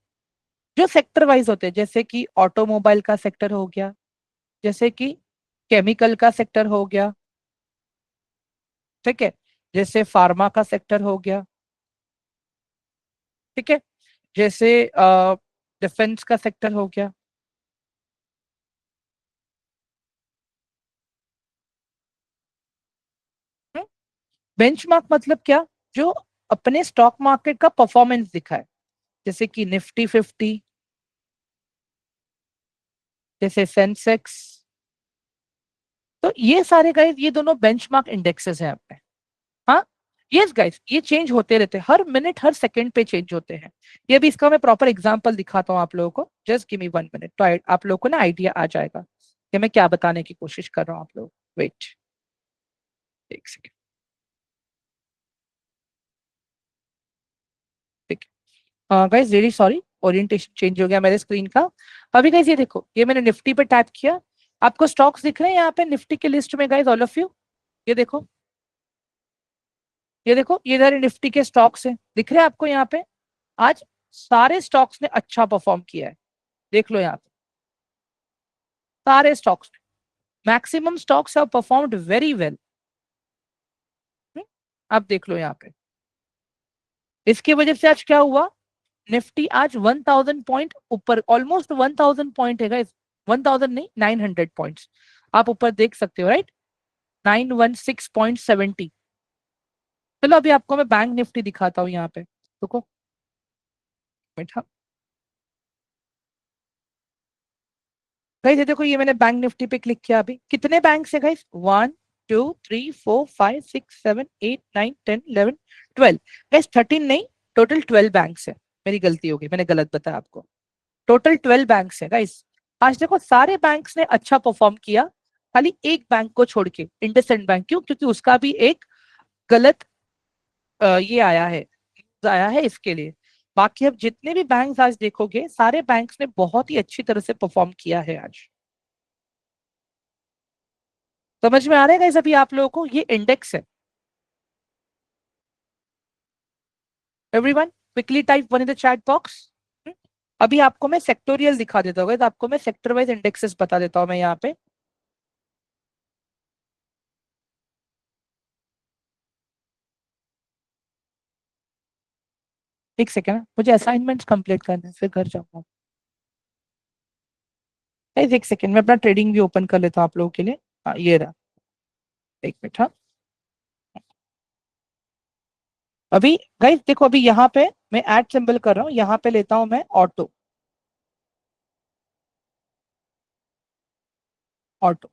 जो सेक्टर वाइज होते हैं, जैसे कि ऑटोमोबाइल का सेक्टर हो गया, जैसे कि केमिकल का सेक्टर हो गया, ठीक है, जैसे फार्मा का सेक्टर हो गया, ठीक है, जैसे डिफेंस का सेक्टर हो गया। बेंचमार्क मतलब क्या, जो अपने स्टॉक मार्केट का परफॉर्मेंस दिखाए, जैसे कि निफ्टी 50, जैसे सेंसेक्स। तो ये सारे गाइस ये दोनों बेंचमार्क इंडेक्सेस हैं अपने। हाँ, यस गाइस ये चेंज होते रहते हैं, हर मिनट हर सेकंड पे चेंज होते हैं। ये भी इसका मैं प्रॉपर एग्जांपल दिखाता हूँ आप लोगों को, जस्ट गिव मी 1 मिनट, तो आप लोगों को ना आइडिया आ जाएगा कि मैं क्या बताने की कोशिश कर रहा हूँ आप लोग। वेट, एक सेकेंड, ठीक है guys, really sorry, orientation change हो गया मेरे स्क्रीन का। अभी गाइस ये देखो, ये मैंने निफ्टी पे टैप किया, आपको स्टॉक्स दिख रहे हैं यहाँ पे निफ्टी के लिस्ट में गाइस, ऑल ऑफ यू? ये देखो, ये देखो, ये इधर निफ्टी के स्टॉक्स हैं, दिख रहे हैं आपको यहाँ पे? आज सारे स्टॉक्स ने अच्छा परफॉर्म किया है, देख लो यहाँ पे, सारे stocks, maximum stocks have performed very well. आप देख लो यहाँ पे, इसकी वजह से आज क्या हुआ, निफ्टी आज 1000 पॉइंट ऊपर, ऑलमोस्ट 1000 पॉइंट है गाइस, 1000 नहीं 900 पॉइंट्स आप ऊपर देख सकते हो, राइट, 916.70। चलो अभी आपको मैं बैंक निफ्टी दिखाता हूँ यहाँ पे, रुको बैठा। गाइस ये देखो, ये मैंने बैंक निफ्टी पे क्लिक किया, अभी कितने बैंक है गाइस, 1 2 3 4 5 6 7 8 9 10 11 12, गाइस 13 नहीं, टोटल 12 बैंक है। मेरी गलती हो गई, मैंने गलत बताया आपको, टोटल 12 बैंक है गाइस। आज देखो सारे बैंक्स ने अच्छा परफॉर्म किया, खाली एक बैंक को छोड़ के, इंडसइंड बैंक, क्यों, क्योंकि उसका भी एक गलत ये आया है, आया है इसके लिए। बाकी अब जितने भी बैंक्स आज देखोगे, सारे बैंक्स ने बहुत ही अच्छी तरह से परफॉर्म किया है आज। समझ में आ रहा है गाइस अभी आप लोगों को, ये इंडेक्स है। Everyone quickly type one in the chat box. अभी आपको मैं सेक्टोरियल दिखा देता हूँ, तो आपको मैं सेक्टर वाइज इंडेक्सेस बता देता हूँ मैं यहाँ पे। एक सेकेंड, मुझे असाइनमेंट्स कंप्लीट करने हैं, फिर घर जाऊंगा। गाइस एक सेकेंड, मैं अपना ट्रेडिंग भी ओपन कर लेता हूँ आप लोगों के लिए। हाँ ये रहा, एक मिनट। हाँ अभी गाइस देखो, अभी यहाँ पे मैं ऐड सिंबल कर रहा हूँ, यहाँ पे लेता हूँ मैं ऑटो, ऑटो।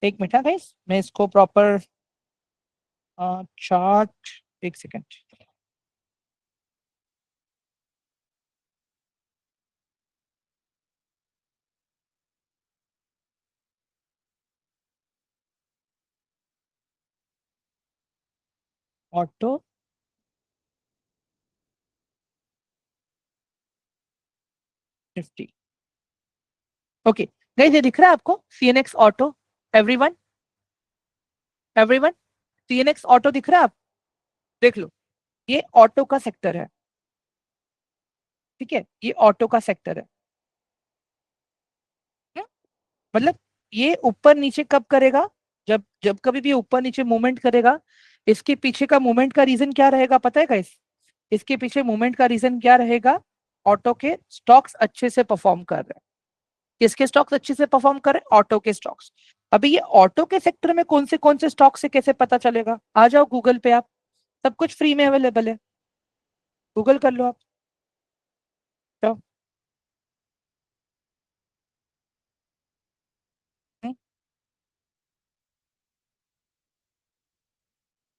एक मिनट गाइस, मैं इसको प्रॉपर चार्ट, एक second. Auto Nifty, okay guys ये दिख रहा है आपको, CNX auto, everyone, everyone, CNX auto दिख रहा है आप, देख लो, ये ऑटो का सेक्टर है, ठीक है, ये ऑटो का सेक्टर है। हम्म? मतलब ये ऊपर नीचे कब करेगा, जब जब कभी भी ऊपर नीचे मूवमेंट करेगा, इसके पीछे का मूवमेंट का रीजन क्या रहेगा पता है गाइस, इसके पीछे मूवमेंट का रीजन क्या रहेगा, ऑटो के स्टॉक्स अच्छे से परफॉर्म कर रहे हैं। किसके स्टॉक्स अच्छे से परफॉर्म कर रहे हैं, ऑटो के स्टॉक्स। अभी ये ऑटो के सेक्टर में कौन से स्टॉक से कैसे पता चलेगा, आ जाओ गूगल पे आप, सब कुछ फ्री में अवेलेबल है, गूगल कर लो आप, जाओ।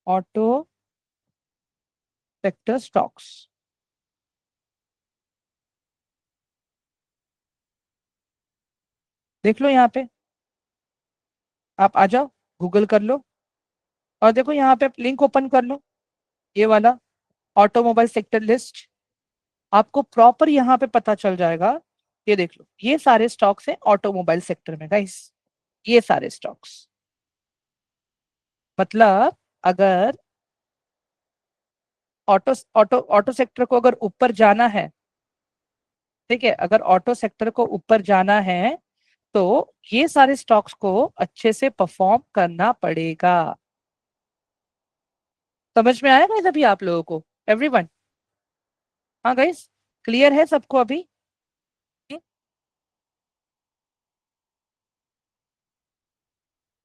ऑटो सेक्टर स्टॉक्स, देख लो यहाँ पे, आप आ जाओ, गूगल कर लो, और देखो यहाँ पे लिंक ओपन कर लो, ये वाला ऑटोमोबाइल सेक्टर लिस्ट, आपको प्रॉपर यहाँ पे पता चल जाएगा। ये देख लो, ये सारे स्टॉक्स हैं ऑटोमोबाइल सेक्टर में गाइस, ये सारे स्टॉक्स, मतलब अगर ऑटो ऑटो ऑटो सेक्टर को अगर ऊपर जाना है, ठीक है, अगर ऑटो सेक्टर को ऊपर जाना है, तो ये सारे स्टॉक्स को अच्छे से परफॉर्म करना पड़ेगा। समझ में आया गाइस अभी आप लोगों को, एवरीवन? हाँ गाइस, क्लियर है सबको अभी?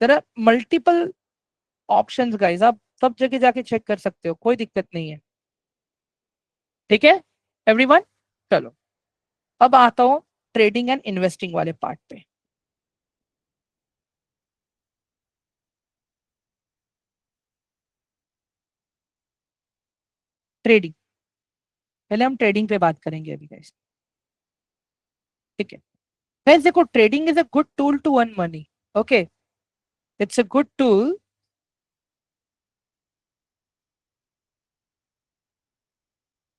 There are multiple options guys, आप सब जगह जाके चेक कर सकते हो, कोई दिक्कत नहीं है, ठीक है एवरीवन। चलो अब आता हूँ ट्रेडिंग एंड इन्वेस्टिंग वाले पार्ट पे। ट्रेडिंग, पहले हम ट्रेडिंग पे बात करेंगे अभी गाइस, ठीक है। गाइस देखो, trading is a good tool to earn money, okay, it's a good tool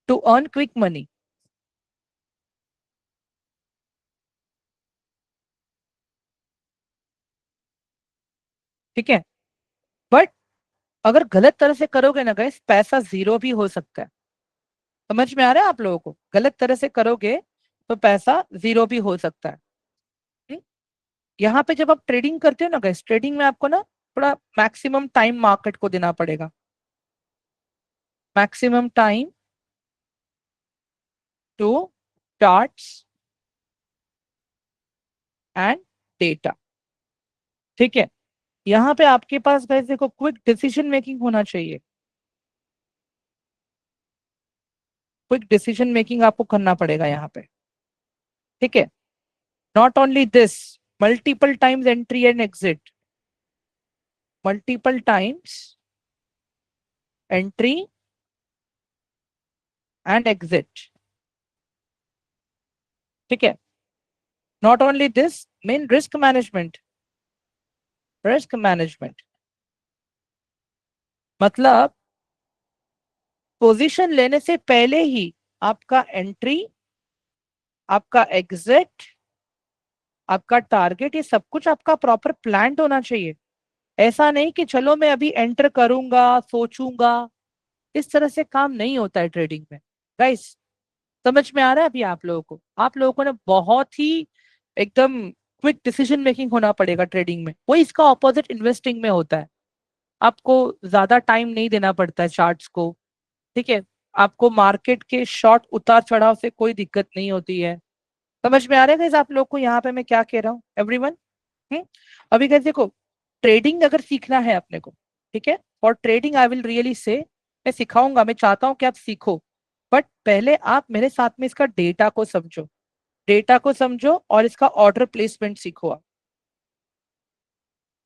to earn quick money, ठीक है। बट अगर गलत तरह से करोगे ना गाइस, पैसा जीरो भी हो सकता है। समझ में आ रहा है आप लोगों को, गलत तरह से करोगे तो पैसा जीरो भी हो सकता है। यहाँ पे जब आप ट्रेडिंग करते हो ना गाइस, ट्रेडिंग में आपको ना थोड़ा मैक्सिमम टाइम मार्केट को देना पड़ेगा, maximum time to charts and data. ठीक है, यहाँ पे आपके पास गाइस देखो क्विक डिसीजन मेकिंग होना चाहिए, क्विक डिसीजन मेकिंग आपको करना पड़ेगा यहाँ पे। ठीक है, not only this, multiple times entry and exit, multiple times entry and exit. ठीक है, not only this, main risk management, risk management मतलब पोजीशन लेने से पहले ही आपका एंट्री, आपका एग्जिट, आपका टारगेट, ये सब कुछ आपका प्रॉपर प्लान होना चाहिए। ऐसा नहीं कि चलो मैं अभी एंटर करूंगा सोचूंगा, इस तरह से काम नहीं होता है ट्रेडिंग में। गाइस समझ में आ रहा है अभी आप लोगों को? आप लोगों को ना बहुत ही एकदम क्विक डिसीजन मेकिंग होना पड़ेगा ट्रेडिंग में, वही इसका ऑपोजिट इन्वेस्टिंग में होता है। आपको ज्यादा टाइम नहीं देना पड़ता है चार्ट्स को। ठीक है, आपको मार्केट के शॉर्ट उतार चढ़ाव से कोई दिक्कत नहीं होती है। समझ में आ रहा है गाइस आप लोग को यहाँ पे मैं क्या कह रहा हूँ एवरीवन? अभी गाइस देखो, ट्रेडिंग अगर सीखना है अपने को, ठीक है, for trading I will really say, मैं सिखाऊंगा, मैं चाहता हूँ कि आप सीखो, बट पहले आप मेरे साथ में इसका डेटा को समझो, डेटा को समझो और इसका ऑर्डर प्लेसमेंट सीखो आप।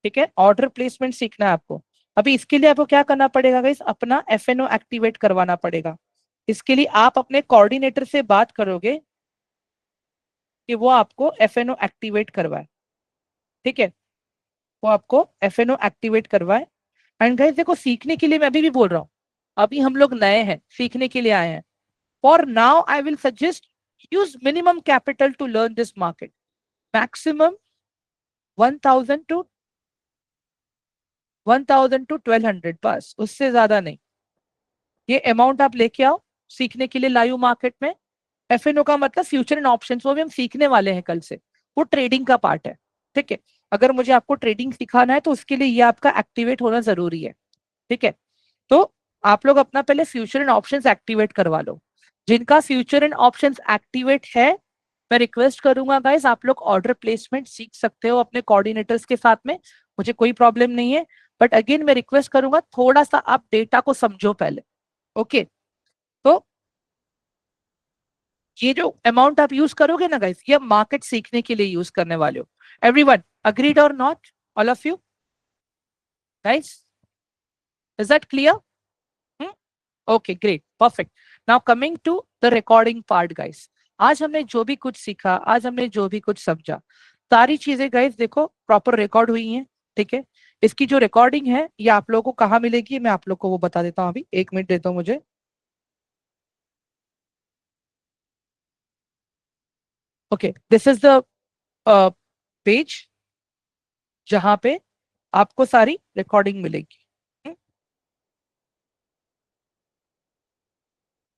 ठीक है, ऑर्डर प्लेसमेंट सीखना है आपको। अभी इसके लिए आपको क्या करना पड़ेगा गाइस, अपना एफएनओ एक्टिवेट करवाना पड़ेगा। इसके लिए आप अपने कोऑर्डिनेटर से बात करोगे कि वो आपको एफएनओ एक्टिवेट करवाए। ठीक है, वो आपको एफएनओ एक्टिवेट करवाए। एंड गाइस देखो, सीखने के लिए मैं अभी भी बोल रहा हूँ, अभी हम लोग नए हैं, सीखने के लिए आए हैं। For now I will suggest use minimum capital to learn this market, maximum 1000 to 1000 to 1200, बस उससे ज्यादा नहीं। ये अमाउंट आप लेके आओ सीखने के लिए लाइव मार्केट में। एफएनओ का मतलब फ्यूचर एंड ऑप्शंस, वो भी हम सीखने वाले हैं कल से, वो ट्रेडिंग का पार्ट है। ठीक है, अगर मुझे आपको ट्रेडिंग सिखाना है तो उसके लिए ये आपका एक्टिवेट होना जरूरी है। ठीक है, तो आप लोग अपना पहले फ्यूचर एंड ऑप्शंस एक्टिवेट करवा लो। जिनका फ्यूचर एंड ऑप्शंस एक्टिवेट है, मैं रिक्वेस्ट करूंगा गाइस, आप लोग ऑर्डर प्लेसमेंट सीख सकते हो अपने कोऑर्डिनेटर्स के साथ में, मुझे कोई प्रॉब्लम नहीं है। बट अगेन मैं रिक्वेस्ट करूंगा थोड़ा सा आप डेटा को समझो पहले। ओके, तो ये जो अमाउंट आप यूज करोगे ना गाइस, ये मार्केट सीखने के लिए यूज करने वाले हो। एवरीवन अग्रीड और not? All of you guys, is that clear? Okay great perfect. Now coming to the recording part guys, आज हमने जो भी कुछ सीखा, आज हमने जो भी कुछ समझा, सारी चीजें गाइस देखो प्रॉपर रिकॉर्ड हुई हैं। ठीक है, इसकी जो रिकॉर्डिंग है ये आप लोगों को कहाँ मिलेगी, मैं आप लोग को वो बता देता हूँ, अभी एक मिनट देता हूँ मुझे। Okay, this is the page जहां पे आपको सारी रिकॉर्डिंग मिलेगी। हम्म,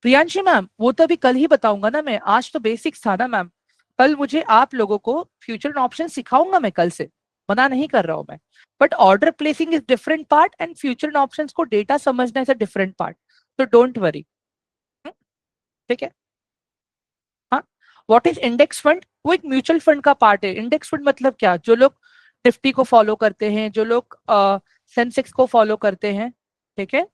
प्रियांशी मैम वो तो अभी कल ही बताऊंगा ना मैं, आज तो बेसिक्स था ना मैम। कल मुझे आप लोगों को फ्यूचर ऑप्शन सिखाऊंगा मैं कल से, मना नहीं कर रहा हूं मैं। But order placing is different part and future options को डेटा समझना इज अ डिफरेंट पार्ट, तो डोंट वरी। ठीक है, हाँ। What is index fund? वो एक म्यूचुअल फंड का पार्ट है। इंडेक्स फंड मतलब क्या, जो लोग निफ्टी को फॉलो करते हैं, जो लोग सेंसेक्स को फॉलो करते हैं। ठीक है,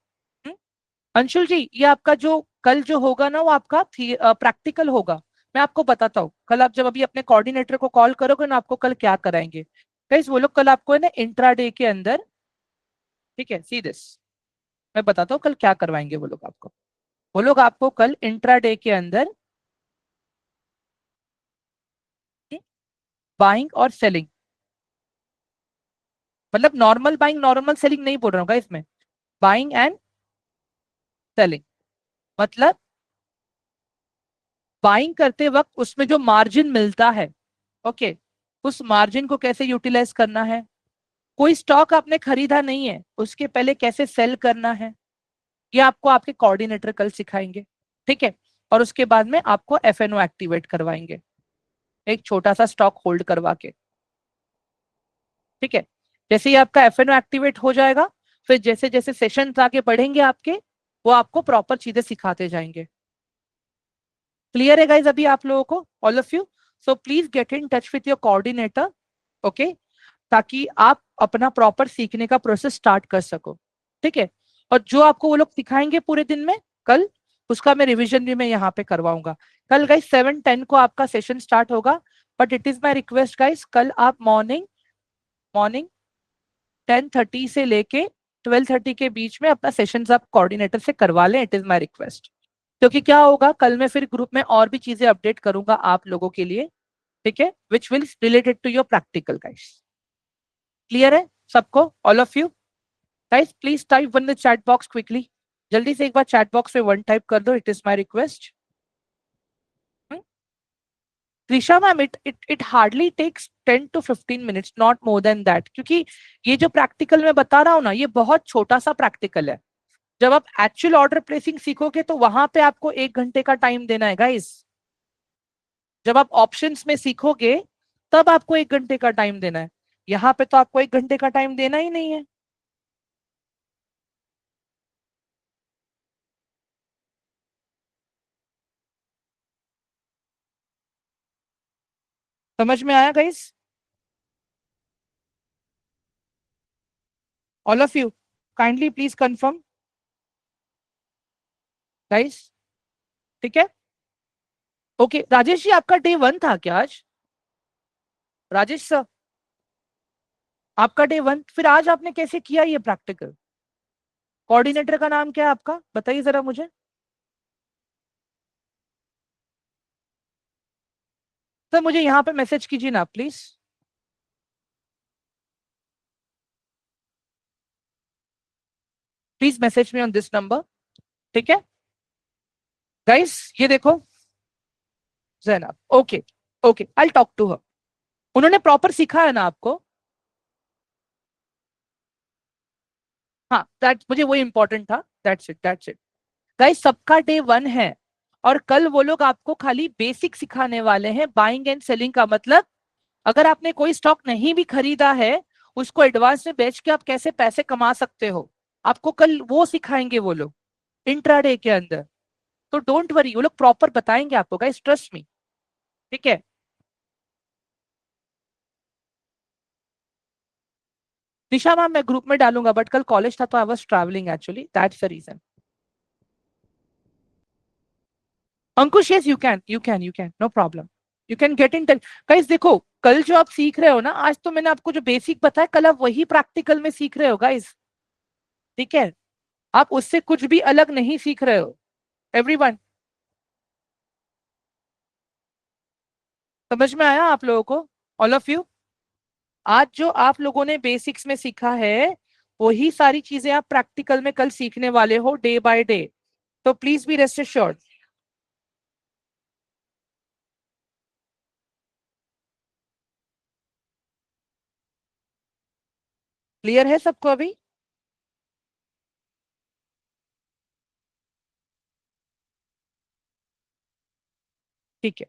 अंशुल जी ये आपका जो कल जो होगा ना वो आपका प्रैक्टिकल होगा। मैं आपको बताता हूँ कल आप जब अभी अपने कोऑर्डिनेटर को कॉल करोगे ना, आपको कल क्या कराएंगे। गाइस वो लोग कल आपको है ना इंट्राडे के अंदर, ठीक है सी दिस, मैं बताता हूँ कल क्या करवाएंगे वो लोग आपको। वो लोग आपको कल इंट्राडे के अंदर बाइंग और सेलिंग, मतलब नॉर्मल बाइंग नॉर्मल सेलिंग नहीं बोल रहा हूँ इसमें, बाइंग एंड सेलिंग मतलब बाइंग करते वक्त उसमें जो मार्जिन मिलता है, ओके, उस मार्जिन को कैसे यूटिलाइज करना है। कोई स्टॉक आपने खरीदा नहीं है, उसके पहले कैसे सेल करना है, ये आपको आपके कोऑर्डिनेटर कल सिखाएंगे। ठीक है, और उसके बाद में आपको एफएनओ एक्टिवेट करवाएंगे, एक छोटा सा स्टॉक होल्ड करवा के। ठीक है। जैसे ही आपका एफएनओ एक्टिवेट हो जाएगा, फिर जैसे जैसे सेशन आगे बढ़ेंगे आपके, वो आपको प्रॉपर चीजें सिखाते जाएंगे। क्लियर है गाइज अभी आप लोगों को, all of you? So please get in touch with your coordinator, okay, ताकि आप अपना प्रॉपर सीखने का प्रोसेस स्टार्ट कर सको। ठीक है। और जो आपको वो लोग सिखाएंगे पूरे दिन में कल, उसका मैं रिवीजन भी मैं यहाँ पे करवाऊंगा। कल गाइस 7:10 को आपका सेशन स्टार्ट होगा, but it is my request guys, कल आप मॉर्निंग मॉर्निंग 10:30 से लेके 12:30 के बीच में अपना सेशन आप कोऑर्डिनेटर से करवा लें, इट इज माई रिक्वेस्ट। क्योंकि क्या होगा, कल मैं फिर ग्रुप में और भी चीजें अपडेट करूंगा आप लोगों के लिए, ठीक है, which will related to your practical guys. Clear है सबको, all of you? Guys please type one the chat box quickly. जल्दी से एक बार चैट बॉक्स में वन टाइप कर दो, it is my request. Trisha ma'am, it hardly takes 10 to 15 minutes, not more than that, क्योंकि ये जो प्रैक्टिकल मैं बता रहा हूँ ना, ये बहुत छोटा सा प्रैक्टिकल है। जब आप एक्चुअल ऑर्डर प्लेसिंग सीखोगे तो वहां पे आपको 1 घंटे का टाइम देना है गाइस। जब आप ऑप्शंस में सीखोगे तब आपको 1 घंटे का टाइम देना है। यहाँ पे तो आपको 1 घंटे का टाइम देना ही नहीं है। समझ में आया guys, all of you? Kindly please confirm guys. ठीक है, ओके। राजेश जी, आपका डे 1 था क्या आज? राजेश सर, आपका डे 1, फिर आज आपने कैसे किया ये प्रैक्टिकल? कोऑर्डिनेटर का नाम क्या है आपका, बताइए जरा मुझे। सर मुझे यहाँ पे मैसेज कीजिए ना please, please message me on this number. ठीक है गाइस, ये देखो, Zainab, okay, okay, I talk to her. उन्होंने प्रॉपर सिखा है ना आपको? हाँ, दैट मुझे वो इंपॉर्टेंट था, that's it, that's it. Guys सबका डे 1 है, और कल वो लोग आपको खाली बेसिक सिखाने वाले हैं, बाइंग एंड सेलिंग का मतलब। अगर आपने कोई स्टॉक नहीं भी खरीदा है, उसको एडवांस में बेच के आप कैसे पैसे कमा सकते हो, आपको कल वो सिखाएंगे वो लोग इंट्राडे के अंदर। तो डोंट वरी, वो लोग प्रॉपर बताएंगे आपको गाइस, ट्रस्ट मी। ठीक है। निशा मैम मैं ग्रुप में डालूंगा, बट कल कॉलेज था तो I was travelling actually, that's the reason. Ankush yes, you can no problem, you can get in touch. Guys देखो, कल जो आप सीख रहे हो ना, आज तो मैंने आपको जो बेसिक बताया, कल आप वही प्रैक्टिकल में सीख रहे हो गाइस। ठीक है, आप उससे कुछ भी अलग नहीं सीख रहे हो, एवरीवन। समझ में आया आप लोगों को, ऑल ऑफ यू? आज जो आप लोगों ने बेसिक्स में सीखा है, वही सारी चीजें आप प्रैक्टिकल में कल सीखने वाले हो, डे बाय डे। तो please be rest assured. Clear है सबको अभी? ठीक है।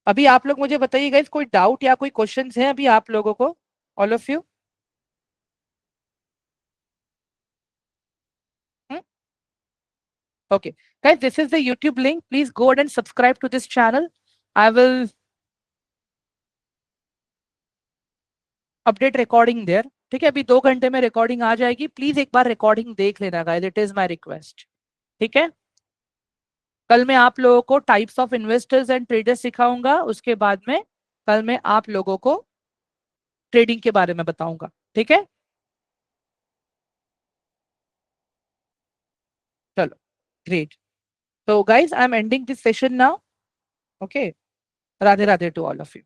अभी आप लोग मुझे बताइए गाइस, कोई डाउट या कोई क्वेश्चंस हैं अभी आप लोगों को, all of you? Okay, guys, this is the YouTube link. Please go ahead and subscribe to this channel. I will update recording there. ठीक है, अभी 2 घंटे में रिकॉर्डिंग आ जाएगी, प्लीज एक बार रिकॉर्डिंग देख लेना guys, it is my request. ठीक है। कल मैं आप लोगों को types of investors and traders सिखाऊंगा, उसके बाद में कल मैं आप लोगों को ट्रेडिंग के बारे में बताऊंगा। ठीक है, चलो, ग्रेट। तो guys I am ending this session now, okay. Radhe Radhe to all of you.